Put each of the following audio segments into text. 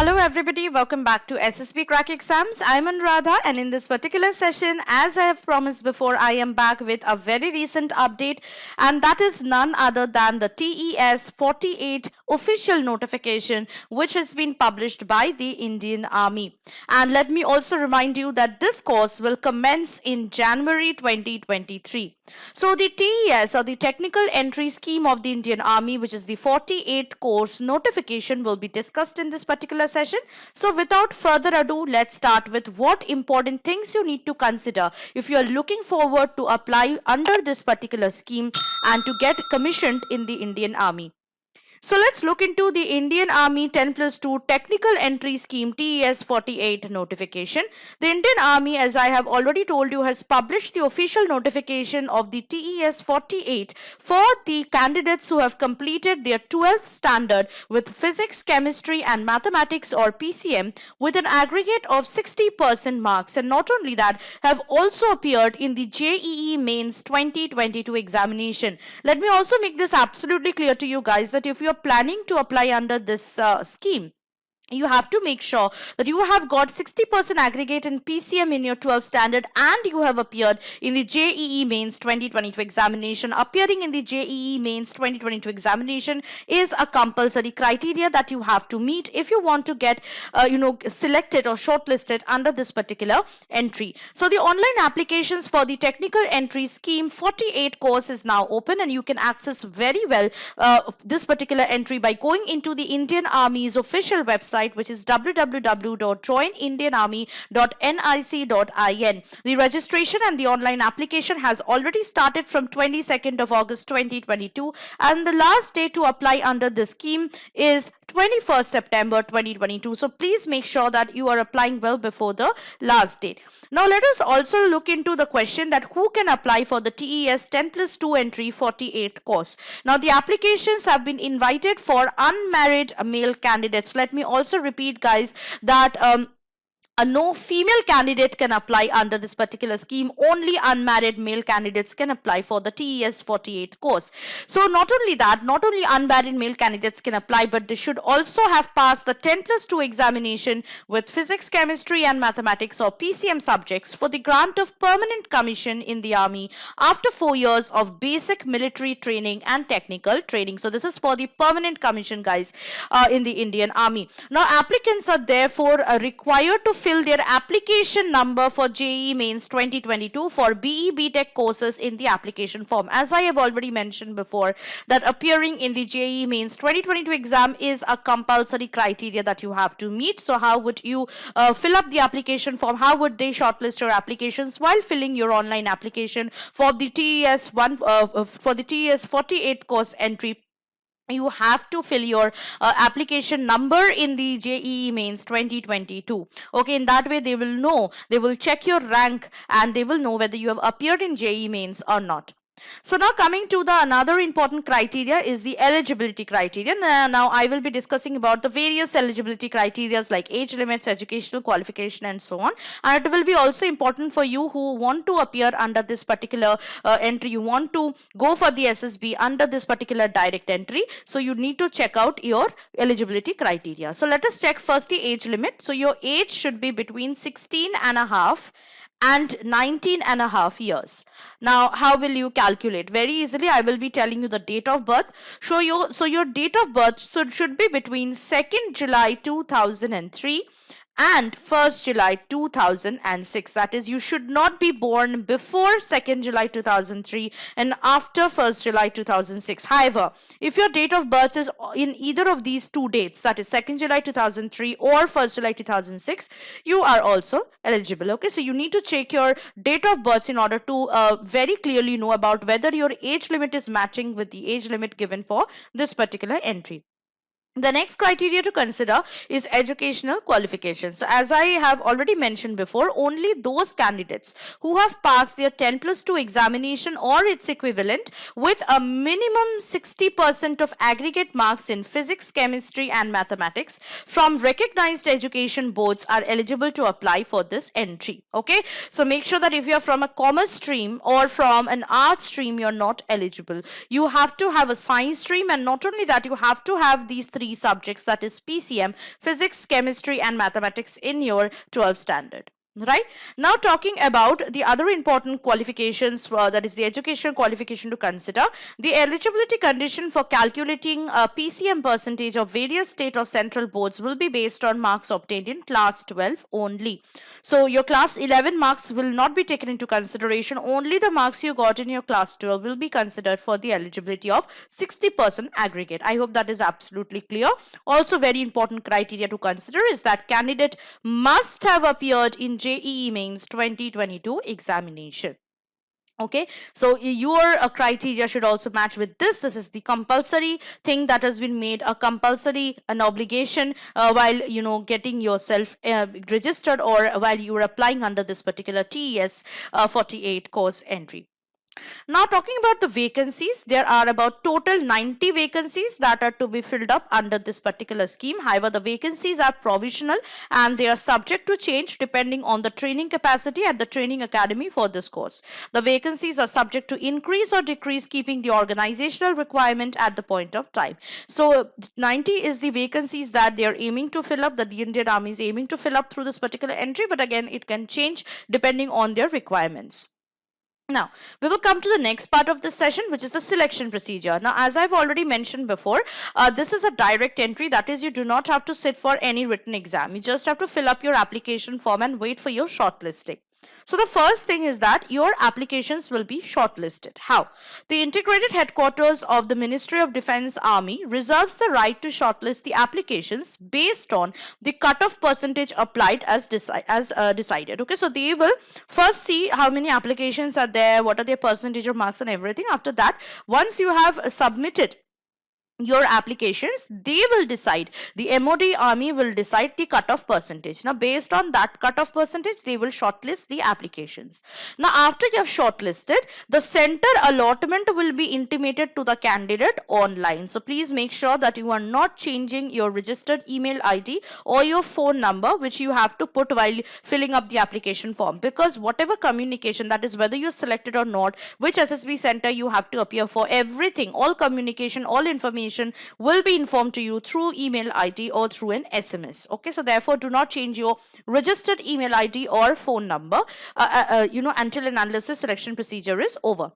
Hello everybody, welcome back to SSBCrack exams. I'm Anuradha, and in this particular session, as I have promised before, I am back with a very recent update, and that is none other than the TES 48 official notification which has been published by the Indian Army. And let me also remind you that this course will commence in January 2023. So the TES, or the Technical Entry Scheme of the Indian Army, which is the 48 course notification, will be discussed in this particular session. So without further ado, let's start with what important things you need to consider if you are looking forward to apply under this particular scheme and to get commissioned in the Indian Army. So let's look into the Indian Army 10+2 Technical Entry Scheme TES 48 notification. The Indian Army, as I have already told you, has published the official notification of the TES 48 for the candidates who have completed their 12th standard with physics, chemistry and mathematics or PCM with an aggregate of 60% marks, and not only that, have also appeared in the JEE Mains 2022 examination. Let me also make this absolutely clear to you guys that if you are planning to apply under this scheme, you have to make sure that you have got 60% aggregate in PCM in your 12th standard and you have appeared in the JEE Mains 2022 examination. Appearing in the JEE Mains 2022 examination is a compulsory criteria that you have to meet if you want to get selected or shortlisted under this particular entry. So the online applications for the Technical Entry Scheme 48 course is now open, and you can access very well this particular entry by going into the Indian Army's official website, which is www.joinindianarmy.nic.in. The registration and the online application has already started from 22nd of August 2022, and the last day to apply under this scheme is 21st September 2022. So please make sure that you are applying well before the last date. Now let us also look into the question that who can apply for the TES 10+2 entry 48th course. Now the applications have been invited for unmarried male candidates. Let me also repeat, guys, that no female candidate can apply under this particular scheme. Only unmarried male candidates can apply for the TES 48 course. So not only that, not only unmarried male candidates can apply, but they should also have passed the 10+2 examination with physics, chemistry and mathematics or PCM subjects for the grant of permanent commission in the Army after 4 years of basic military training and technical training. So this is for the permanent commission, guys, in the Indian Army. Now applicants are therefore required to fill their application number for JEE Mains 2022 for BE BTech courses in the application form. As I have already mentioned before, that appearing in the JEE Mains 2022 exam is a compulsory criteria that you have to meet. So how would you fill up the application form? How would they shortlist your applications? While filling your online application for the TES 48 course entry, you have to fill your application number in the JEE Mains 2022. Okay, in that way they will know, they will check your rank and they will know whether you have appeared in JEE Mains or not. So now coming to the another important criteria is the eligibility criteria. Now I will be discussing about the various eligibility criteria like age limits, educational qualification and so on. And it will be also important for you who want to appear under this particular entry. You want to go for the SSB under this particular direct entry. So you need to check out your eligibility criteria. So let us check first the age limit. So your age should be between 16.5 and 19.5 years. Now, how will you calculate? Very easily, I will be telling you the date of birth. So your date of birth should be between 2nd July 2003 and 1st July 2006. That is, you should not be born before 2nd July 2003 and after 1st July 2006. However, if your date of birth is in either of these two dates, that is 2nd July 2003 or 1st July 2006, you are also eligible. Okay, so you need to check your date of birth in order to very clearly know about whether your age limit is matching with the age limit given for this particular entry. The next criteria to consider is educational qualifications. So as I have already mentioned before, only those candidates who have passed their 10+2 examination or its equivalent with a minimum 60% of aggregate marks in physics, chemistry and mathematics from recognized education boards are eligible to apply for this entry. Okay, so make sure that if you are from a commerce stream or from an arts stream, you are not eligible. You have to have a science stream, and not only that, you have to have these three three subjects, that is PCM, physics, chemistry and mathematics in your 12th standard. Right now, talking about the other important qualifications, that is the education qualification to consider. The eligibility condition for calculating a PCM percentage of various state or central boards will be based on marks obtained in class 12 only. So your class 11 marks will not be taken into consideration. Only the marks you got in your class 12 will be considered for the eligibility of 60% aggregate. I hope that is absolutely clear. Also, very important criteria to consider is that candidate must have appeared in JEE Mains 2022 examination. Okay, so your criteria should also match with this. This is the compulsory thing that has been made a compulsory, an obligation while getting yourself registered, or while you are applying under this particular TES 48 course entry. Now, talking about the vacancies, there are about total 90 vacancies that are to be filled up under this particular scheme. However, the vacancies are provisional and they are subject to change depending on the training capacity at the training academy for this course. The vacancies are subject to increase or decrease, keeping the organizational requirement at the point of time. So 90 is the vacancies that they are aiming to fill up, that the Indian Army is aiming to fill up through this particular entry, but again it can change depending on their requirements. Now, we will come to the next part of this session, which is the selection procedure. Now, as I've already mentioned before, this is a direct entry. That is, you do not have to sit for any written exam. You just have to fill up your application form and wait for your shortlisting. So the first thing is that your applications will be shortlisted. How? The integrated headquarters of the Ministry of Defence Army reserves the right to shortlist the applications based on the cutoff percentage applied as decided. Okay, so they will first see how many applications are there, what are their percentage of marks and everything. After that, once you have submitted your applications, they will decide, the MOD Army will decide the cutoff percentage. Now, based on that cutoff percentage, they will shortlist the applications. Now, after you have shortlisted, the center allotment will be intimated to the candidate online. So, please make sure that you are not changing your registered email ID or your phone number, which you have to put while filling up the application form, because whatever communication, that is whether you're selected or not, which SSB center you have to appear for, everything, all communication, all information will be informed to you through email ID or through an SMS. Okay, so therefore do not change your registered email ID or phone number until and unless the selection procedure is over.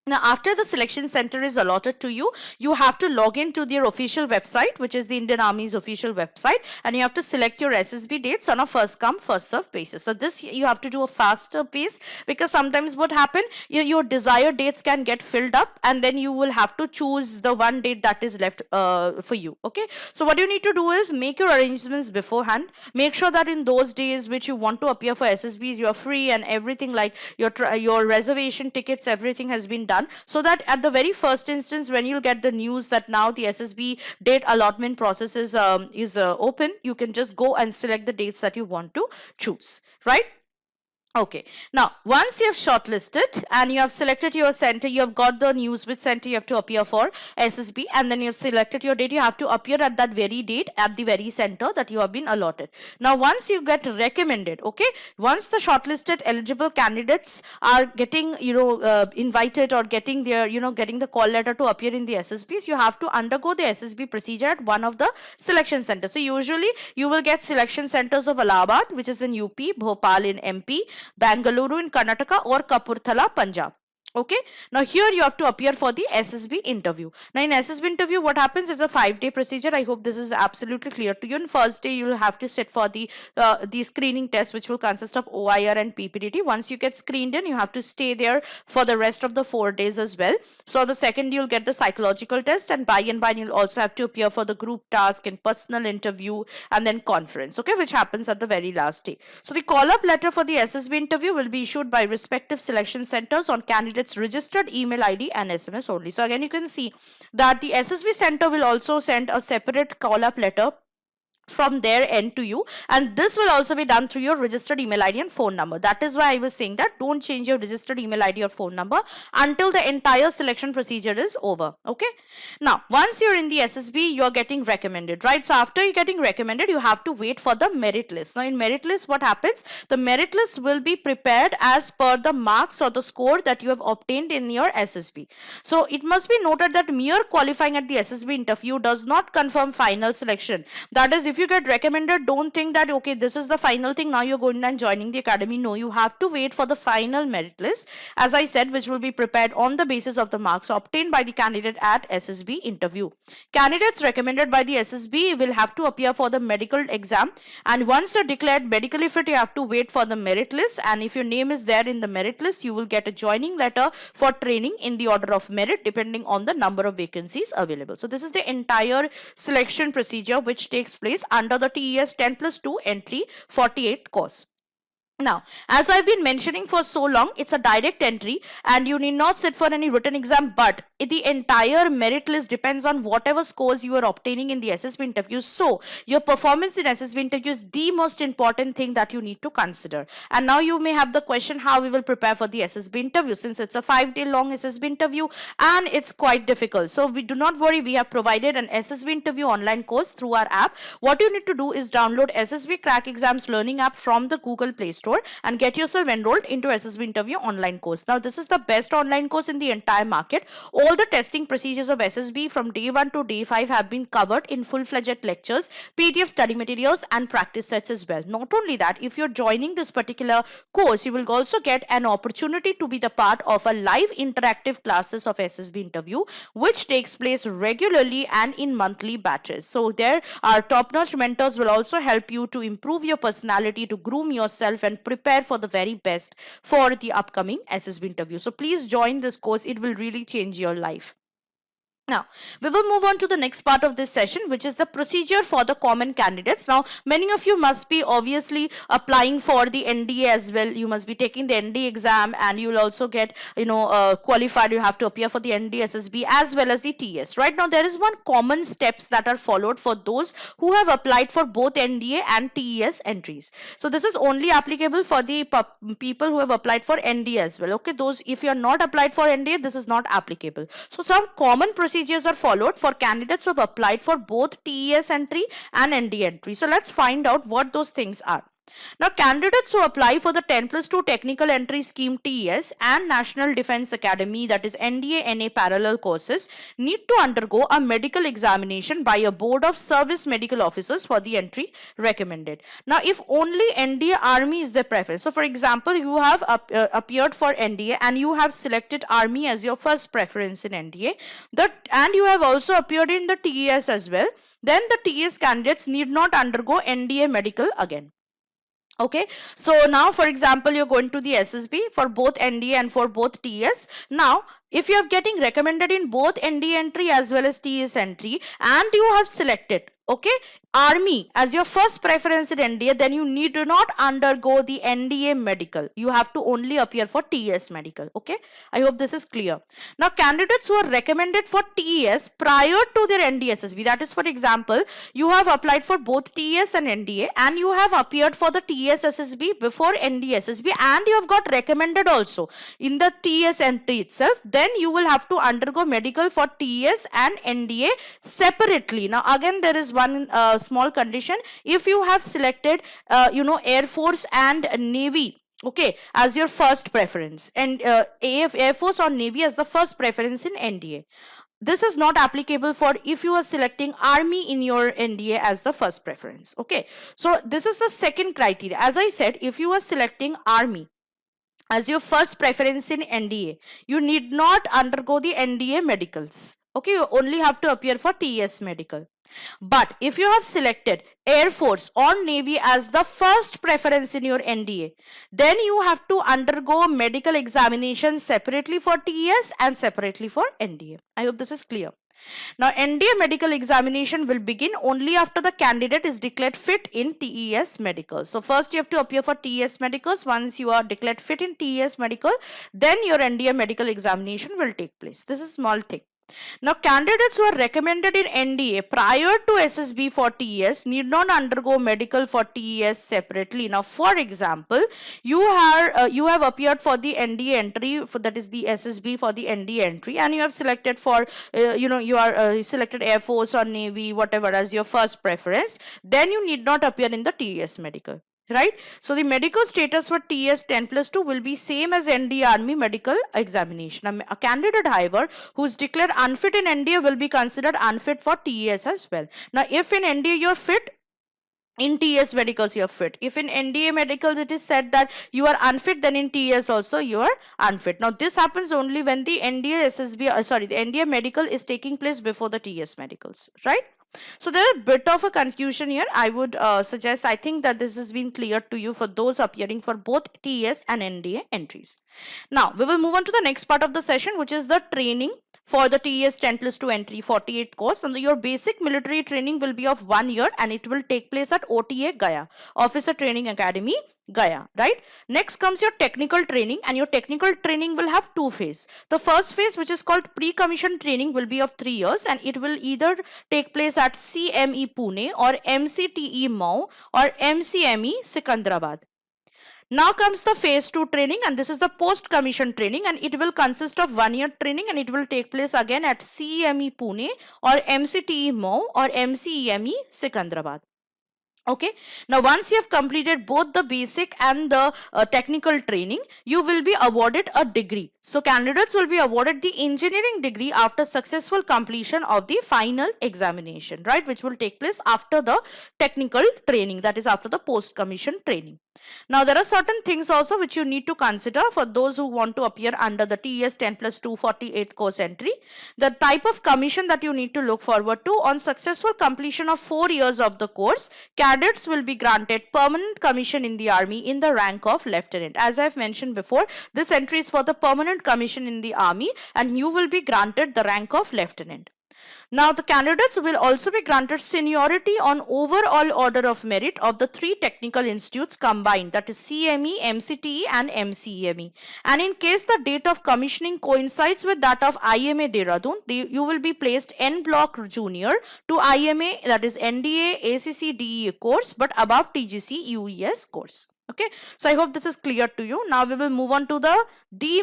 Now, after the selection center is allotted to you, you have to log into their official website, which is the Indian Army's official website, and you have to select your SSB dates on a first come, first serve basis. So this you have to do a faster pace, because sometimes what happen, your desired dates can get filled up and then you will have to choose the one date that is left for you. Okay, so what you need to do is make your arrangements beforehand. Make sure that in those days which you want to appear for SSBs, you are free and everything, like your reservation tickets, everything has been done, so that at the very first instance, when you'll get the news that now the SSB date allotment process is open, you can just go and select the dates that you want to choose, right? Okay, now once you have shortlisted and you have selected your center, you have got the news which center you have to appear for SSB, and then you have selected your date, you have to appear at that very date at the very center that you have been allotted. Now once you get recommended, okay, once the shortlisted eligible candidates are getting invited or getting their getting the call letter to appear in the SSBs, you have to undergo the SSB procedure at one of the selection centers. So usually you will get selection centers of Allahabad, which is in UP, Bhopal in MP, Bangalore in Karnataka, or Kapurthala, Punjab. Okay, now here you have to appear for the SSB interview. Now in SSB interview, what happens is a 5-day procedure. I hope this is absolutely clear to you. On first day, you will have to sit for the screening test, which will consist of OIR and PPDT. Once you get screened in, you have to stay there for the rest of the 4 days as well. So the second, you'll get the psychological test, and by and by you'll also have to appear for the group task and personal interview and then conference, okay, which happens at the very last day. So the call-up letter for the SSB interview will be issued by respective selection centers on candidates registered email ID and SMS only. So again, you can see that the SSB center will also send a separate call-up letter from their end to you, and this will also be done through your registered email ID and phone number. That is why I was saying that don't change your registered email ID or phone number until the entire selection procedure is over. Okay, now once you're in the SSB, you're getting recommended, right? So after you're getting recommended, you have to wait for the merit list. Now in merit list, what happens? The merit list will be prepared as per the marks or the score that you have obtained in your SSB. So it must be noted that mere qualifying at the SSB interview does not confirm final selection. That is, if you get recommended, don't think that okay, this is the final thing, now you're going and joining the academy. No, you have to wait for the final merit list, as I said, which will be prepared on the basis of the marks obtained by the candidate at SSB interview. Candidates recommended by the SSB will have to appear for the medical exam, and once you're declared medically fit, you have to wait for the merit list, and if your name is there in the merit list, you will get a joining letter for training in the order of merit depending on the number of vacancies available. So this is the entire selection procedure which takes place under the TES 10+2 entry 48 course. Now, as I've been mentioning for so long, it's a direct entry and you need not sit for any written exam, but the entire merit list depends on whatever scores you are obtaining in the SSB interviews. So, your performance in SSB interview is the most important thing that you need to consider. And now you may have the question how we will prepare for the SSB interview, since it's a 5-day long SSB interview and it's quite difficult. So, we do not worry, we have provided an SSB interview online course through our app. What you need to do is download SSBCrack Exams Learning app from the Google Play Store and get yourself enrolled into SSB interview online course. Now this is the best online course in the entire market. All the testing procedures of SSB from day 1 to day 5 have been covered in full-fledged lectures, PDF study materials and practice sets as well. Not only that, if you're joining this particular course, you will also get an opportunity to be the part of a live interactive classes of SSB interview, which takes place regularly and in monthly batches. So there our top-notch mentors will also help you to improve your personality, to groom yourself and prepare for the very best for the upcoming SSB interview. So please join this course. It will really change your life. Now, we will move on to the next part of this session, which is the procedure for the common candidates. Now, many of you must be obviously applying for the NDA as well. You must be taking the NDA exam and you will also get, qualified. You have to appear for the NDA SSB as well as the TS. Right now, there is one common steps that are followed for those who have applied for both NDA and TES entries. So, this is only applicable for the people who have applied for NDA as well. Okay, those, if you are not applied for NDA, this is not applicable. So, some common procedures are followed for candidates who have applied for both TES entry and ND entry. So let's find out what those things are. Now, candidates who apply for the 10+2 Technical Entry Scheme TES and National Defence Academy, that is NDA NA parallel courses, need to undergo a medical examination by a board of service medical officers for the entry recommended. Now, if only NDA Army is the preference, so for example, you have appeared for NDA and you have selected Army as your first preference in NDA, and you have also appeared in the TES as well, then the TES candidates need not undergo NDA medical again. Okay, so now for example, you're going to the SSB for both NDA and for both TS. Now, if you are getting recommended in both NDA entry as well as TS entry and you have selected, okay, Army as your first preference in NDA, then you need to not undergo the NDA medical. You have to only appear for TS medical. Okay, I hope this is clear. Now, candidates who are recommended for TES prior to their NDA SSB, that is, for example, you have applied for both TES and NDA and you have appeared for the TES SSB before NDA SSB and you have got recommended also in the TES entry itself, then you will have to undergo medical for TES and NDA separately. Now, again, there is one small condition. If you have selected Air Force and Navy, okay, as your first preference, and Air Force or Navy as the first preference in NDA, this is not applicable for if you are selecting Army in your NDA as the first preference. Okay, so this is the second criteria. As I said, if you are selecting Army as your first preference in NDA, you need not undergo the NDA medicals. Okay, you only have to appear for TS medical. But if you have selected Air Force or Navy as the first preference in your NDA, then you have to undergo a medical examination separately for TES and separately for NDA. I hope this is clear. Now, NDA medical examination will begin only after the candidate is declared fit in TES medicals. So, first you have to appear for TES medicals. Once you are declared fit in TES medical, then your NDA medical examination will take place. This is small thing. Now, candidates who are recommended in NDA prior to SSB for TES need not undergo medical for TES separately. Now, for example, you have appeared for the NDA entry, for that is the SSB for the NDA entry, and you have selected for you are selected Air Force or Navy, whatever as your first preference. Then you need not appear in the TES medical. Right, so the medical status for TS 10+2 will be same as NDA Army medical examination. A candidate, however, who is declared unfit in NDA will be considered unfit for TES as well. Now, if in NDA you're fit, in TS medicals you're fit. If in NDA medicals it is said that you are unfit, then in TS also you are unfit. Now, this happens only when the NDA SSB, the NDA medical is taking place before the TS medicals, right? So there is a bit of a confusion here. I would suggest, I think that this has been clear to you for those appearing for both TES and NDA entries. Now, we will move on to the next part of the session, which is the training for the TES 10+2 entry 48 course. And your basic military training will be of 1 year, and it will take place at OTA Gaya, Officer Training Academy, Gaya, right? Next comes your technical training, and your technical training will have two phases. The first phase, which is called pre-commission training, will be of 3 years, and it will either take place at CME Pune or MCTE Mau or MCME Sikandrabad. Now comes the phase 2 training, and this is the post commission training, and it will consist of 1 year training, and it will take place again at CEME Pune or MCTE Mau or MCEME Sikandrabad. Okay, now once you have completed both the basic and the technical training, you will be awarded a degree. So candidates will be awarded the engineering degree after successful completion of the final examination, right, which will take place after the technical training, that is after the post commission training. Now, there are certain things also which you need to consider for those who want to appear under the TES 10+2 48th course entry. The type of commission that you need to look forward to: on successful completion of 4 years of the course, cadets will be granted permanent commission in the army in the rank of lieutenant. As I have mentioned before, this entry is for the permanent commission in the army, and you will be granted the rank of lieutenant. Now, the candidates will also be granted seniority on overall order of merit of the 3 technical institutes combined, that is CME, MCTE and MCEME. And in case the date of commissioning coincides with that of IMA Dehradun, you will be placed N block junior to IMA, that is NDA ACC DEA course, but above TGC UES course. Okay, so I hope this is clear to you. Now we will move on to the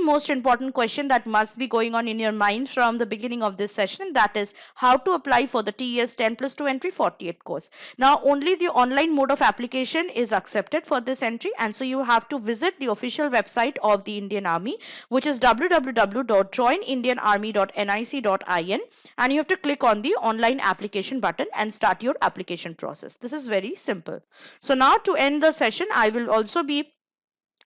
most important question that must be going on in your mind from the beginning of this session, that is how to apply for the TES 10+2 entry 48th course. Now, only the online mode of application is accepted for this entry, and so you have to visit the official website of the Indian Army, which is www.joinindianarmy.nic.in, and you have to click on the online application button and start your application process. This is very simple. So now, to end the session, I will also be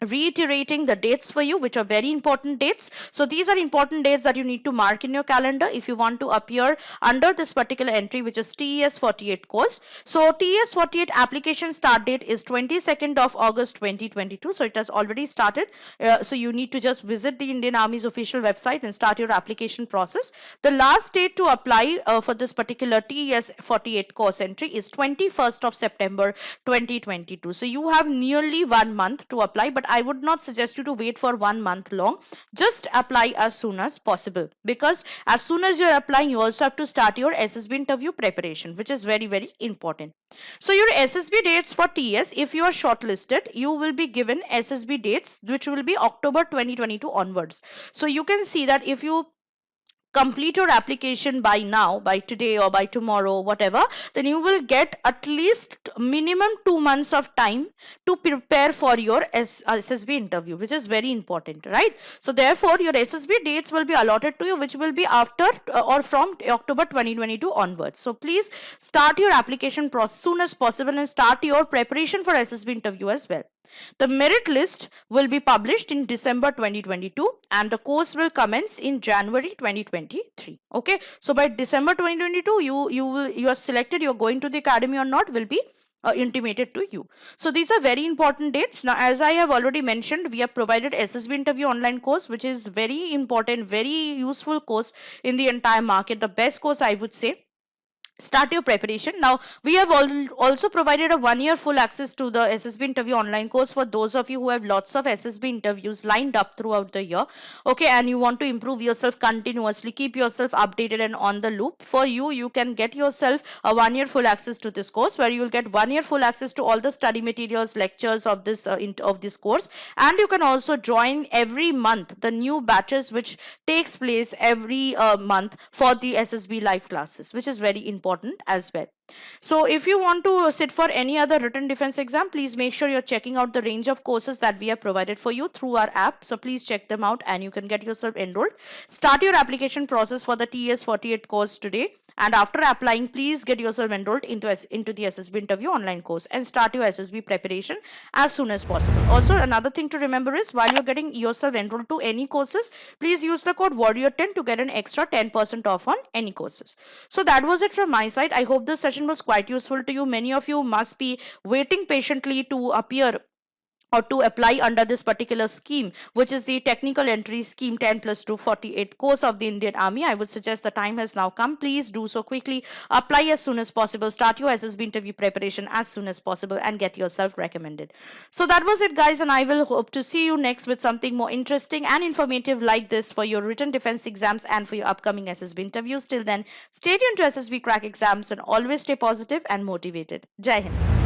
reiterating the dates for you, which are very important dates. So these are important dates that you need to mark in your calendar if you want to appear under this particular entry, which is TES 48 course. So TES 48 application start date is 22nd of August 2022. So it has already started. So you need to just visit the Indian Army's official website and start your application process. The last date to apply for this particular TES 48 course entry is 21st of September 2022. So you have nearly 1 month to apply, but I would not suggest you to wait for 1 month long. Just apply as soon as possible, because as soon as you're applying, you also have to start your SSB interview preparation, which is very, very important. So your SSB dates for TS, if you are shortlisted, you will be given SSB dates, which will be October 2022 onwards. So you can see that if you complete your application by now, by today or by tomorrow, whatever, then you will get at least minimum 2 months of time to prepare for your SSB interview, which is very important, right? So therefore, your SSB dates will be allotted to you, which will be after or from October 2022 onwards. So please start your application process soon as possible and start your preparation for SSB interview as well. The merit list will be published in December 2022, and the course will commence in January 2023. Okay, so by December 2022, you are selected, you are going to the academy or not will be intimated to you. So these are very important dates. Now, as I have already mentioned, we have provided SSB interview online course, which is very important, very useful course in the entire market, the best course I would say. start your preparation. Now we have also provided a 1 year full access to the SSB interview online course for those of you who have lots of SSB interviews lined up throughout the year, okay, and you want to improve yourself continuously, keep yourself updated and on the loop. For you can get yourself a 1 year full access to this course, where you will get 1 year full access to all the study materials, lectures of this course, and you can also join every month the new batches which takes place every month for the SSB live classes, which is very important as well. So if you want to sit for any other written defense exam, please make sure you're checking out the range of courses that we have provided for you through our app. So please check them out and you can get yourself enrolled. Start your application process for the TES 48 course today. And after applying, please get yourself enrolled into the SSB interview online course and start your SSB preparation as soon as possible. Also, another thing to remember is, while you're getting yourself enrolled to any courses, please use the code warrior10 to get an extra 10% off on any courses. So that was it from my side. I hope this session was quite useful to you. Many of you must be waiting patiently to appear or to apply under this particular scheme, which is the technical entry scheme 10+2 48 course of the Indian Army. I would suggest the time has now come. Please do so quickly. Apply as soon as possible. Start your SSB interview preparation as soon as possible and get yourself recommended. So that was it, guys, and I will hope to see you next with something more interesting and informative like this for your written defense exams and for your upcoming SSB interviews. Till then, stay tuned to SSB Crack exams and always stay positive and motivated. Jai Hind.